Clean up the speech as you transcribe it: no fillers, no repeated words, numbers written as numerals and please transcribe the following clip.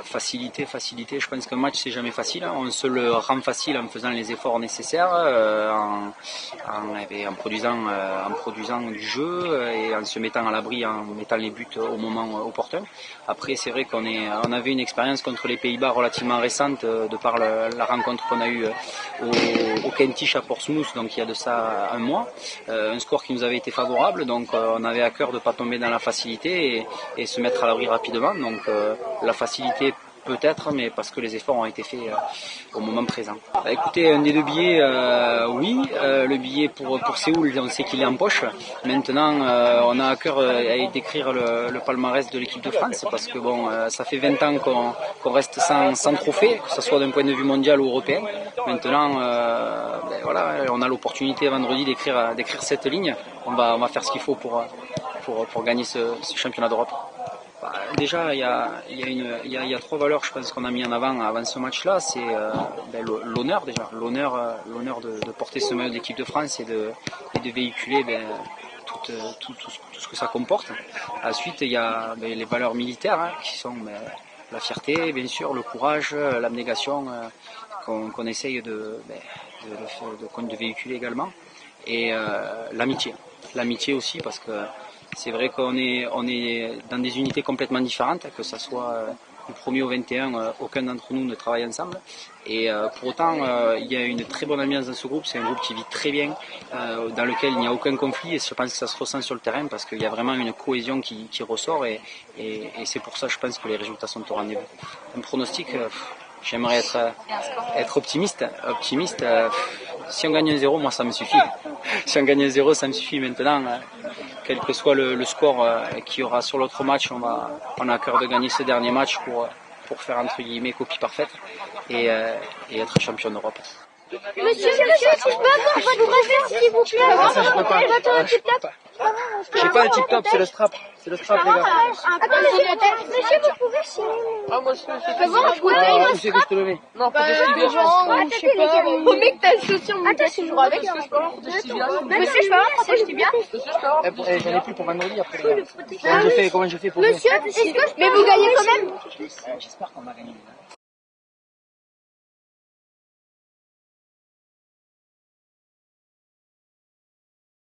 Facilité, je pense qu'un match c'est jamais facile, hein. On se le rend facile en faisant les efforts nécessaires, en produisant du jeu et en se mettant à l'abri, en mettant les buts au moment opportun. Après c'est vrai on avait une expérience contre les Pays-Bas relativement récente de par la rencontre qu'on a eue au Kentish à Portsmouth, donc il y a de ça un mois, un score qui nous avait été favorable, donc on avait à cœur de ne pas tomber dans la facilité et se mettre à l'abri rapidement, donc la facilité peut-être, mais parce que les efforts ont été faits au moment présent. Écoutez, un des deux billets, oui, le billet pour Séoul, on sait qu'il est en poche. Maintenant, on a à cœur d'écrire le palmarès de l'équipe de France, parce que bon, ça fait 20 ans qu'on reste sans trophée, que ce soit d'un point de vue mondial ou européen. Maintenant, voilà, on a l'opportunité vendredi d'écrire cette ligne. On va faire ce qu'il faut pour gagner ce championnat d'Europe. Déjà, il y a trois valeurs, je pense, qu'on a mis en avant ce match-là. C'est l'honneur déjà, l'honneur de porter ce maillot d'équipe de France et de véhiculer tout ce que ça comporte. Ensuite, il y a les valeurs militaires, hein, qui sont la fierté, bien sûr, le courage, l'abnégation, qu'on essaye de véhiculer également, et l'amitié. L'amitié aussi, parce que c'est vrai qu'on est dans des unités complètement différentes, que ce soit du 1er au 21, aucun d'entre nous ne travaille ensemble. Et pour autant, il y a une très bonne ambiance dans ce groupe. C'est un groupe qui vit très bien, dans lequel il n'y a aucun conflit. Et je pense que ça se ressent sur le terrain, parce qu'il y a vraiment une cohésion qui ressort. Et c'est pour ça, je pense, que les résultats sont au rendez-vous. Un pronostic, j'aimerais être optimiste. Si on gagne un 0, moi ça me suffit. Si on gagne un 0, ça me suffit. Maintenant, quel que soit le score qu'il y aura sur l'autre match, on a à cœur de gagner ce dernier match pour faire entre guillemets copie parfaite et être champion d'Europe. Monsieur, si je peux avoir votre bracelet, s'il vous plaît. Ça, je peux pas. J'ai pas un tip-top, c'est le strap. C'est le strap, les gars. Monsieur, vous pouvez signer. Ah, moi, je peux voir un fauteuil, où c'est que je te le mets? Non, pour je sais pas. Au mec, t'as le chaussure, mais t'as toujours avec. Monsieur, je peux avoir protège tibia? J'en ai plus pour vendredi après, les gars. Comment je fais pour Monsieur, mais vous gagnez quand même? J'espère qu'on va gagner.